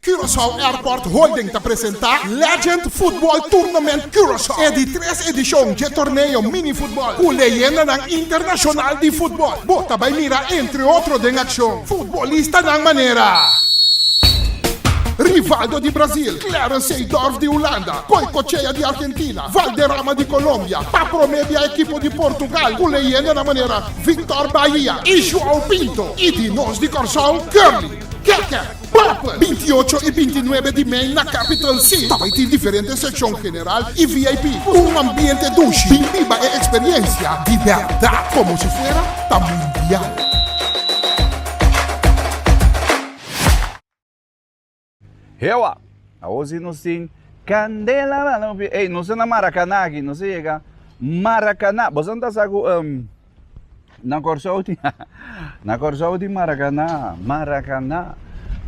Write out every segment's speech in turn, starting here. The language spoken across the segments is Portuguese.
Curaçao Airport Holding te presenta Legend Football Tournament Curaçao. É de 3 edição de torneio mini futebol. Com leyenda ng internacional de futebol. Bota by mira entre outro de ação. Futebolista ng maneira. Rivaldo di Brasil, Clarence Seedorf di Holanda, Goicoechea di Argentina, Valderrama di Colombia, Papo Media equipo di Portugal, con leyenda na maneira Victor Bahia e João Pinto, e de nós de Corsão, Curly, Keke, Pop, 28 e 29 de maio na Capital City. Também tem diferentes secção general e VIP, ambiente douche, viva e experiência de verdade, como se fuera ta mundial. Hewa, hoje nós temos Candela, ei, nós na Maracanã aqui, nós chega Maracanã, você não está na Corsão de Maracanã,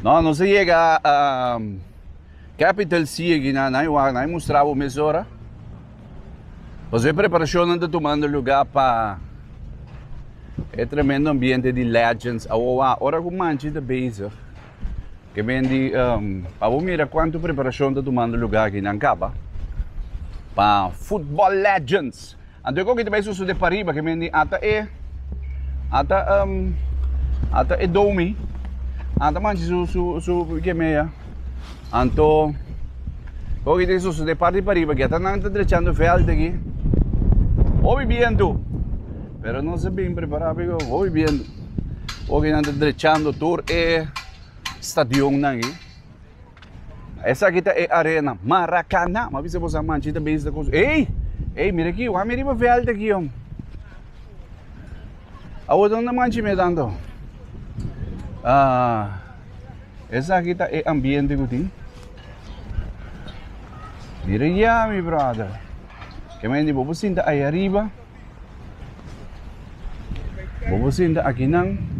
não, nós chega Capital City aqui, não mostrava o mesora, você preparação de tomando lugar para é tremendo ambiente de Legends, agora com manche de base. Que vendi, para mira quanto preparação está tomando lugar aqui na Caba para Football Legends. Então eu que vai susu de pariba que vendi ata e domi, ata manchi su que meia. Então eu que tem susu de pariba que ata não está deixando verde aqui. Ouvi viendo, pero não se bem preparado, ouvi viendo. Ouvi não está deixando tour stadion nang essa aqui é arena Maracanã, mas você pode manchar da base da coisa. Ei, mira aqui, o amiri vai ver alto aqui, aonde não manche me dando. Essa aqui é ambiente que tem. Mira ya, mi brother. Que me diz, vou sinta aí arriba. Vou sinta aqui nang.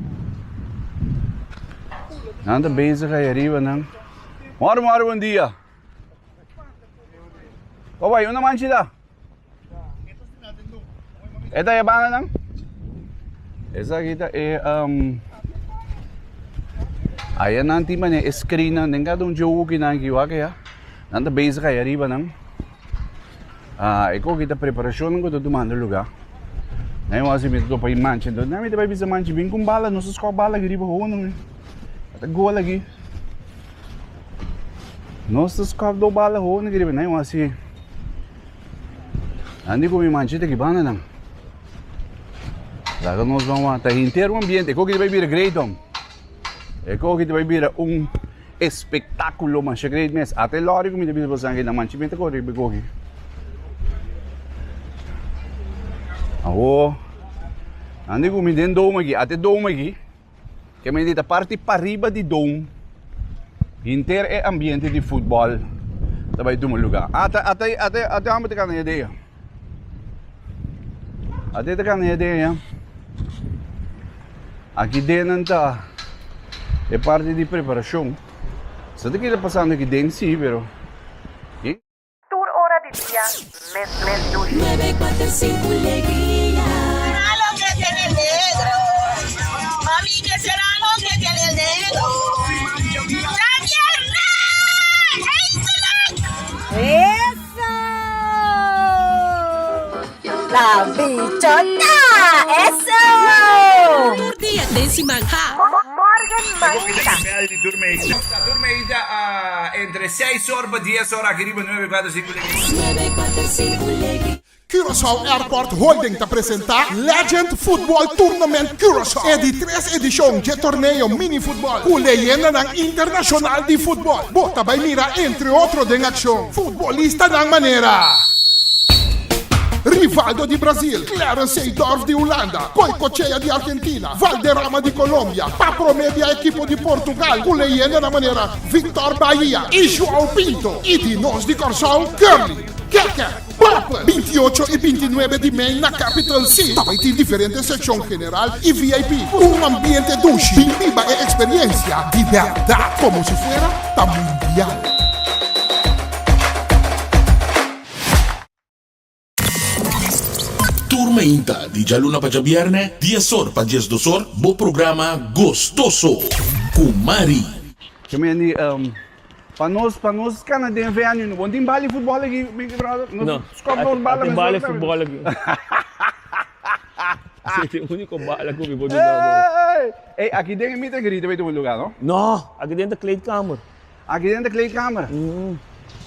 Nanda base kay arriba nang. Moro, bom dia. Kawai, yun naman sila. Ito yung banga nang? Esa kita ayan nanti man screen nang kadong jowo kinakiwa kaya. Nanda base kay arriba nang. Iko kita preparasyon ko to dumando lugar. Ngayon kasi mito pa yung manche doon. Namin diba bisa manche bing kung bala, no sa bala giri ba ho nang. Gua lagi. Nossa escova do bala ho na giriba na yung asi. Andi ko may manchita gibana nang. Daga nós vamos até inteiro ambiente. Eko que vai vir great home. Eko que vai vir espetáculo mas great mes. Até lori ko mi debi basang na manchimento ko ribe ko ki. Andi ko mi den do magi, até do magi. Que me dita parte para riba de dom inteiro é ambiente de futebol também de um lugar até vamos ter na ideia até ter na ideia aqui dentro tá é parte de preparação só que está passando aqui dentro sim pero tour hora de dia mes 945 alegría lo que tiene el negro mami que será lo que tiene el negro ¡la tierra! ¡eso! ¡la bichota! ¡eso! Día de Manja. Morgan Manita. Turmeida entre 6 horas para 10 horas aqui riba 945 945 Curaçao Airport Holding te presenta Legend Football Tournament Curaçao. É de 3 edição de torneio mini futebol. Com leyenda ng internacional de futebol. Bota by mira entre outro de ação. Futebolista ng maneira. Rivaldo di Brasil, Clarence Seedorf di Holanda, Goicoechea di Argentina, Valderrama di Colombia, Papo Media equipo di Portugal, con leyenda na maneira Victor Bahia e João Pinto, e de nós de Corsão, Curly, Keke, Pop, 28 e 29 de maio na Capital City. Também tem diferentes secção general e VIP, ambiente douche, viva e experiência de verdade, como se fuera ta mundial. Turmenta di Luna pa Viernes, 10 horas pa 10 2 bo programa gostoso. Kumari. Kami ni para nós canadenses venham, não tem bali futebol aqui, meu brother. Não, Escopa bala, tem bala futebol aqui. Esse é o único bala que eu vou dar. Ei, aqui dentro é grita, vai ter um lugar, não? Não, aqui dentro da kleedkamer. Aqui dentro da kleedkamer?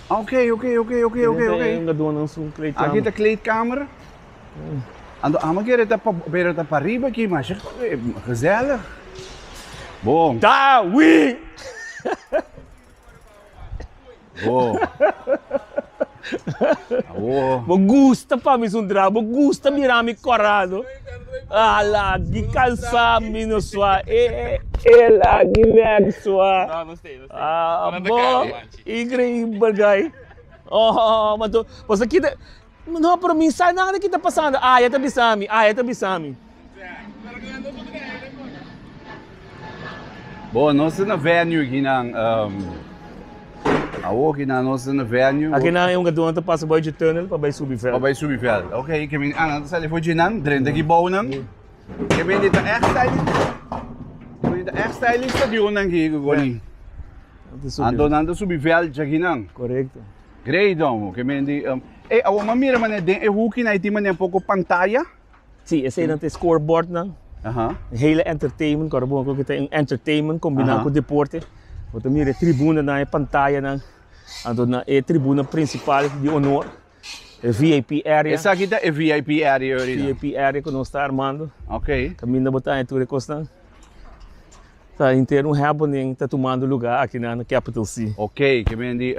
Ok. Yung gaduan ng kleedkamer. Aqui da kleedkamer? Ando, ama que era para arriba aqui, mas gezellig. Bom. Tá, oui! Bom. Me gusta pa mi sundra, me gusta mirami corrado. Ala, gikansa minuswa, lagi nagswa. No, não sei. Bo, incrível, guy. Oh, mato. Pois aqui, não, para mim, sai nada que tá passando. Ah, tá bisami. Bom, nós estamos na venue aqui na... aqui na nossa venue. Aqui na yung gaduan ta passa boy de tunnel para vai subir velho. Bij Subivel. Oké, ik heb een aan het voor je naam, drin de gebouwen. Ik heb dit echt styling. Dit echt styling stadion dan hier gewoon. Andando Subivel jaginan. Correcto. Great dom. Ik ben die awo mamira man de hoekie na itima nem pouco pantalla. Sim, esse aí não tem scoreboard não. Aha. Hele entertainment, corbo ko kita entertainment combinado com deporte. Wat mira tribuna na pantalla na. Ando na tribuna principal de honor. VIP area. Essa aqui é VIP area. VIP area que nós está armando. Ok. Caminho botar em tudo costa. Tá inteiro happening, tá tomando lugar aqui na Capital C. Ok, que ben die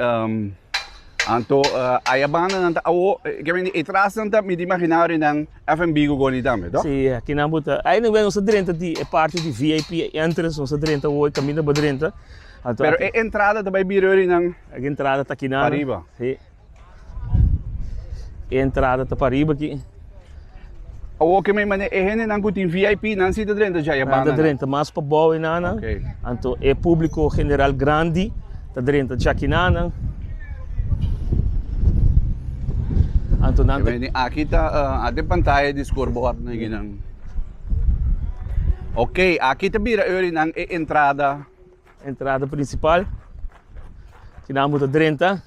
anto ayabana nanta awo que ben die itras nanta me imaginar nang FNB go goni dame, toch? Sim, aqui na bota. Aí não vem nossa direita de parte de VIP entrance, nossa direita hoje caminho para direita. Pero a entrada também birori nang a entrada tá aqui na Pariba. Sim. A entrada tá Pariba aqui. Awo que me mane ehene nang kutin VIP nang sita dentro já ayabana. Tá direita, mas para boa nana. Ok. Anto é público general grande, tá direita já aqui nana. Anto nanta. Aqui tá até pantalla de scoreboard na ginang. Ok, aqui tá bira uri nang entrada. Entrada principal. Kinamo ta direita.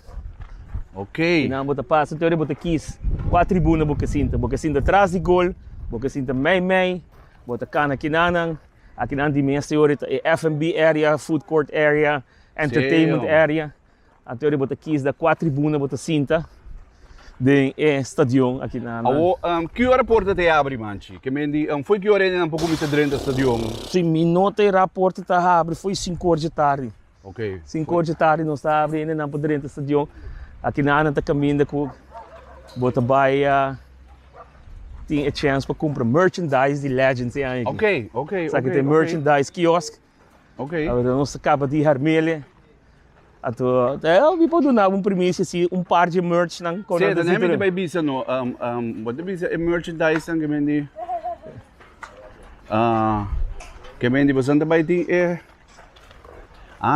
Ok. Kinamo ta passa, teoria bota quis. Quatro tribuna boca cinta atrás de gol, boca cinta mei, bota cana kinanang. Aqui na dimensão é F&B area, food court area, entertainment area. A teoria bota quis da quatro tribuna bota cinta. De stadion aqui na. Awo que hora porta te abre manchi? Que mendi foi que hora ainda um pouco me dentro do stadion. Sim, minuto e a porta tá abre, foi 5 horas de tarde. Ok. 5 horas de tarde nós tá abrindo na por dentro do stadion. Aqui na Ana tá caminhando com bota baia. Tem a chance para comprar merchandise de Legends aí. Ok. Aqui tem merchandise kiosk. Ok. Agora nós acaba de vermelho. Ato, vi pode dar premissa assim, par de merch nang kono. Sim, dan hebben we bisa no wat bisa merchandise ang gemendi. Gemendi bastante bij die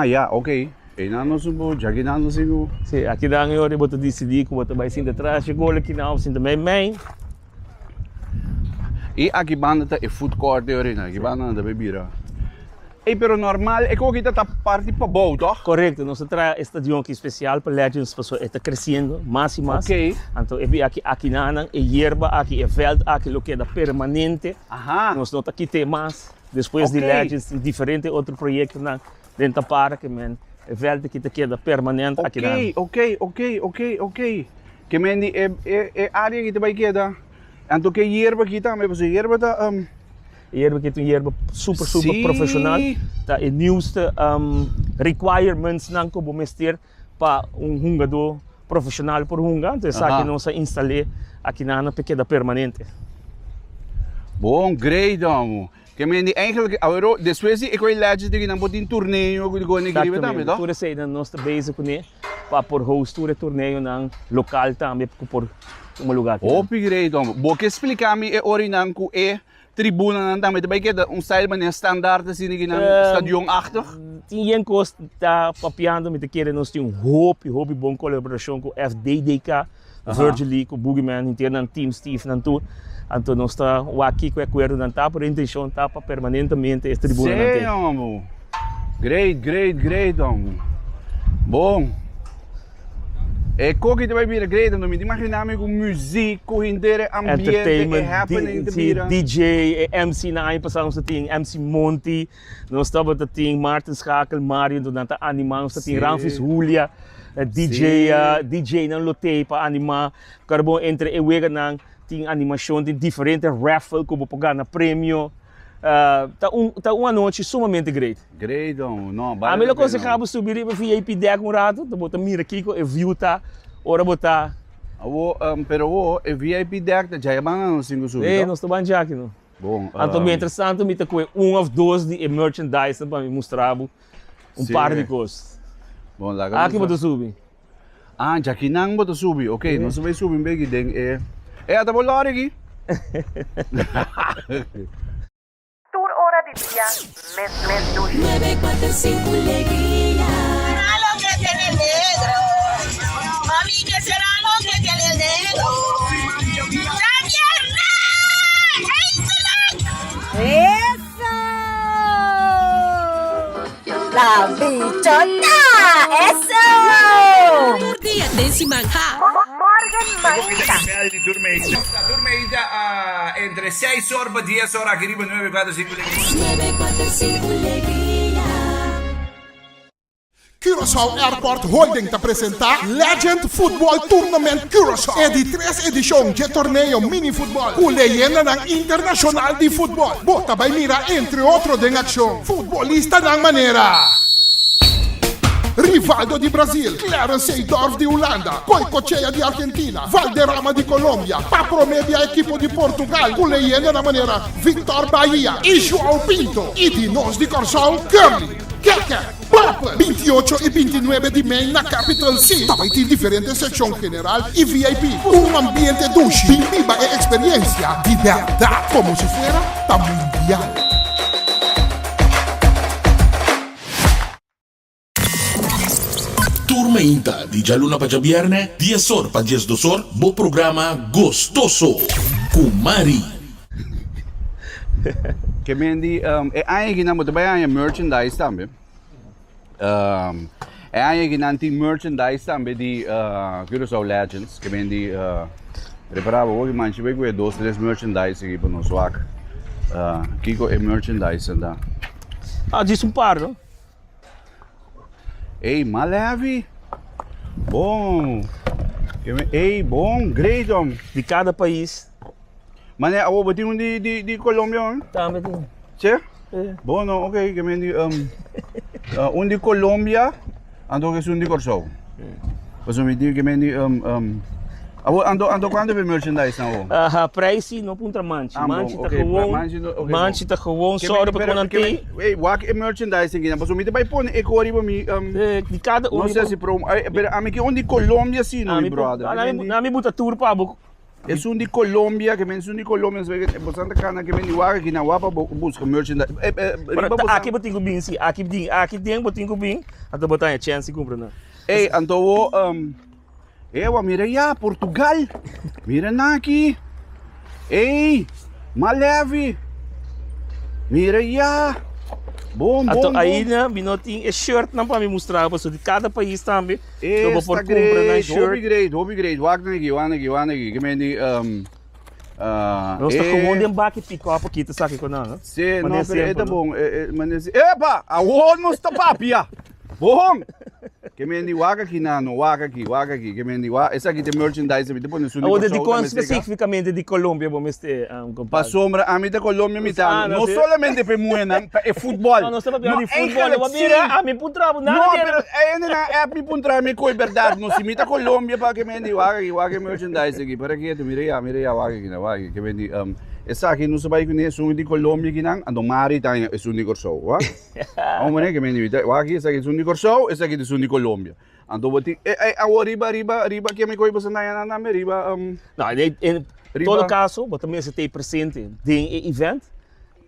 ja, ok. Na no subo, jagi na no sigo. Sim, aqui dá eu boto decidir que boto vai sinta atrás, chegou aqui na sinta mei. E aqui banda tá food court ori na, aqui banda da bebida. Pero normal, ik ook dat parte para bom, toch? Correto, nós traz estadião aqui especial para Legends, está crescendo mais e mais. Ok. Então, aqui na hierba, aqui é veld, aqui lo que é permanente. Aha. Nós não aqui tem mais, depois de Legends, diferente outro projeto na dentro da parque, men. É veld que queda permanente aqui na. Ok. Que men die área que te vai queda. Então que hierba aqui tá, mas hierba tá Hierba que é hierba super profissional. Tá é nieuwste requirements nan ko bomester para jogador profissional por hunga. Então essa que nós instalei aqui na pequena permanente. Bom, great damo. Que men die eigenlijk depois ik wil Legends die dan botin torneio que go negri também, tá? Por isso aí nós tá bezig com ele para por host torneio nan local também por um lugar. Great damo. Bo que explicar me orinan ku tribuna nan damit bij que style man standaard assim aqui na stadionachtig. Tinha costa tá papiando met keer nós tinha hobby bom colaboração com FDDK, Virgil com Boogeyman interno team Steve nan tu. Então nós está aqui com acordo nan tá por intenção tá para permanentemente esta tribuna nan tem. Great damo. Bom. Koki também vira great, não me imaginava com música, com ambiente, Entertainment, happening te vira. DJ, MC na ay pasang sa ting MC Monty, no stop at ting Martin Schakel, Mario do nata anima sa ting Sim. Ramfis Julia, DJ DJ ng Lotte pa anima, karbo entre ewega ng ting animasyon, ting diferente raffle como pagar na prêmio. Tá uma noite sumamente great. Great, não. A melhor coisa que acaba de subir para VIP deck um rato, tu bota mira aqui, eu viu tá, ora botar. Pero o VIP deck, já é bom não singo subir. Nós estamos já aqui não. Bom. Então é interessante, me tá com ou dois de merchandise para me mostrar par de coisas. Bom, lá. Aqui botar subir. Já que não botar subir, ok, não vai subir bem que até vou lá aqui. Tour hora de día, mes dulce. 945 Alegría. Será lo que tiene el negro. Mami, ¿qué será lo que tiene el negro? ¡Tatiana! ¡Eso! ¡La bichota! ¡Eso! Tour día de Simanja. Morgan Manita. Turmeida entre 6 horas para 10 horas, aqui riba 945 945 Alegría. Curaçao Airport Holding te apresenta Legend Football Tournament Curaçao. É de 3 edição de torneio mini futebol com leyenda ng internacional de futebol. Bota by mira entre outros em ação. Futebolista ng maneira. Rivaldo di Brasil, Clarence Seedorf di Holanda, Goicoechea di Argentina, Valderrama di Colombia, Papro Media equipo di Portugal, con leyenda na maneira Victor Bahia e João Pinto, e de nós de Curaçao, Curly, Keke, Pop, 28 e 29 de maio na Capital City. Também tem diferentes secção general e VIP, ambiente douche, viva a experiência de verdade, como se fuera ta mundial. Turma Inta, di Jaluna pa Jabierne, 10 horas pa 10 horas, bo programa gostoso. Kumari. Que mendi, eigenlijk na moet bij aan je merchandise também. Eigenlijk na die merchandise também die Curaçao Legends. Que mendi, preparava hoje manche bem com 2, 3 merchandise aqui para nós lá. Kiko é merchandise anda. Diz par, não? Ei, maleve. Bom. Ei, bom, great om. De cada país. Mas é, o botinho de Colômbia, hein? Também tem. Che? Bom, não, ok, que mendi de Colômbia, ando que de Curaçao. Mas eu me digo que mendi ando quando we merchandise nou? Prijs no punta manche. Manche tá okay, gewoon. Manche tá gewoon. Sorry para conante. Ei, wak e merchandising gina. Mas o mite vai pôr e cori para mim. De cada não sei se pro, a mim que onde Colômbia sim, no brother. Na mi buta tour pa bo. É de Colômbia, que men de Colômbia, é bastante cana que men de waka que na wapa busca merchandise. Aqui botinho bem sim, aqui tem botinho bem. Até botar a chance compra na. Ei, então mira ya, Portugal. Mira na aqui. Ei, maleve. Mira ya. Bom. Aí, né, binotinho, é shirt não para me mostrar, porque de cada país também. Eu vou pôr compra na shirt. Hobby great. Wag aqui. Que mendi nós tá com onde embaque pico a pouquinho, sabe que não? Sim, não, é tá bom. Mas epa, a não está papia. Bom. Que mendi wag aqui nano, wag aqui. Que mendi essa aqui tem merchandise, depois no sul. De qual especificamente de Colômbia, vamos ter para sombra, a mim da Colômbia me tá. Não solamente para moena, é futebol. Não estamos falando de futebol, eu vou virar a mim puntrabo nada. Não, pero é me puntrabo me coi verdade, não se mita Colômbia para que mendi wag merchandise aqui, para que tu mira ya wag que mendi essa aqui não se vai conhecer um de Colômbia que não, ando mari tá é um de Curaçao, ó. Vamos né que mendi wag essa aqui é um de Curaçao, essa aqui é um de Colômbia. Ando boti riba que me coi para na riba não, em todo caso, você também se tem presente de event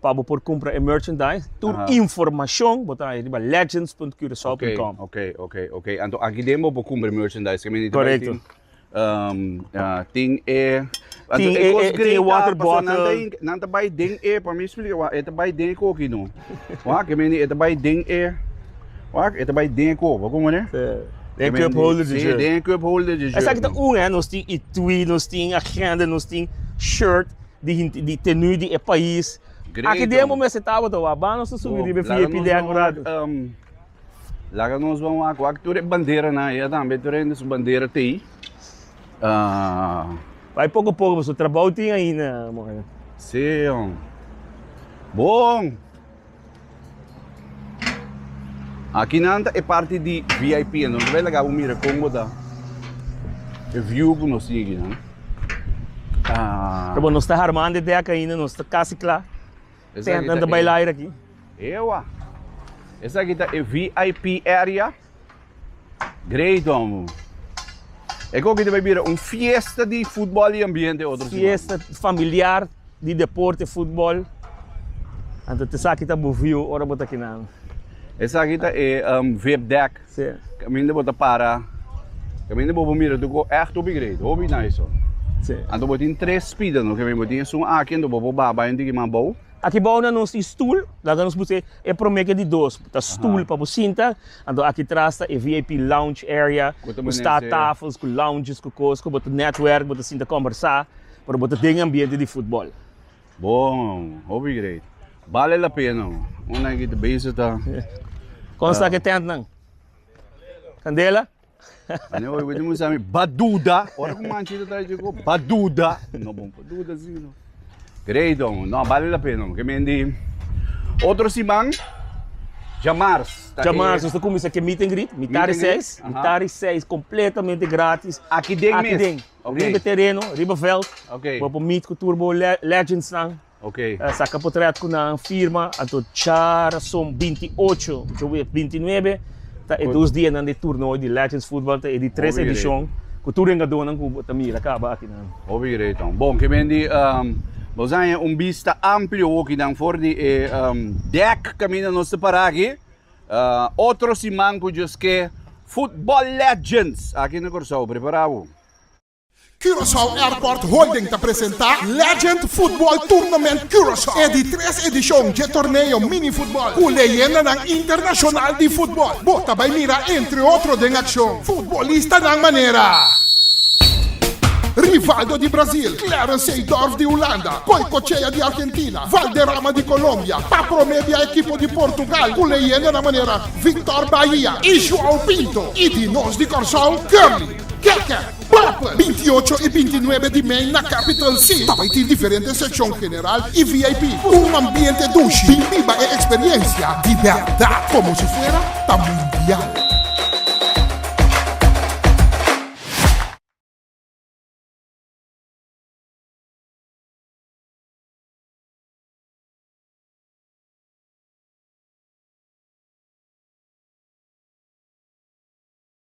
para por comprar merchandise, tour informação, botar riba legends.curaçao.com. Ok. Então aqui demo para comprar merchandise, que mendi. Correto. Ting water bottle. Nanta bay ding para me explicar, eta bay ding ko kino. Wa que mendi eta bay ding Wak, ito ba Denko? Wag mo na? Den cup holder de jersey. Den cup holder de Essa aqui tá nós tem etui, nós tem agenda, nós tem shirt, de tenue, de país. Aqui demo mas estava do abano se subir de VIP de agora. Laga nós vamos a quatro bandeira na ia também turendo su bandeira tei. Vai pouco a pouco, o trabalho tem ainda, mano. Sim. Bom. Aqui nanta é parte de VIP, não vai legal mira como dá. É view que nós sigue, né? Então nós está armando de aqui ainda, nós está quase lá. Tentando bailar aqui. Essa aqui é VIP area. Great, homem. É como que vai virar fiesta de futebol e ambiente outro. Fiesta familiar de deporte futebol. Então essa aqui está movio, ora botar aqui não. Essa aqui é VIP deck. Sim. Caminho botar para. Caminho botar mira do echt upgrade, hobby nice. Sim. Então botar 3 speed, não que vem botar só aqui no bobo baba em diga mambou. Aqui bom nós tem stoel, lá nós você é promessa de dois, tá stoel para você sentar. Então aqui atrás é VIP lounge area, com tafels, com lounges, com coisas, com network, para sentar conversar, para botar tem ambiente de futebol. Bom, hobby great. Vale a pena. Uma que te beija tá. Como está que tem não? Candela? Ano eu vou dizer baduda. Ora como manchita tá digo baduda. Não bom, baduda sim. Great, não vale a pena. Que mendi. Outro simang. Jamars. Jamars, nós começamos aqui meet and greet, mitari 6, completamente grátis. Aqui dentro. Riba terreno, riba veld. Ok. Vamos meet com Turbo Legends não. Ok. Saca portret com a firma, então chara são 28, 29, tá é 2 dias de torneio de Legends Football, tá é de 3 edições. Que tu renga donan com tamira acaba aqui não. Obrigado então. Bom, que mendi nós temos vista amplo aqui dan for de deck caminho nós separar aqui. Outro simang que Football Legends aqui no Corsão, preparado. Curaçao Airport Holding te apresenta Legend Football Tournament Curaçao. É de 3 edições de torneio mini futebol. Com leyenda ng internacional de futebol. Bota vai mira entre outros de ação. Futebolista ng maneira. Rivaldo di Brasil, Clarence Seedorf di Holanda, Goicoechea di Argentina, Valderrama di Colombia, Papro Media equipo di Portugal, con leyenda na maneira Victor Bahia e João Pinto, e de nós de Corsão, Curly, Keke, Papa, 28 e 29 de maio na Capital City. Também tem diferentes secção general e VIP, ambiente douche, viva a experiência de verdade, como se fuera tan mundial.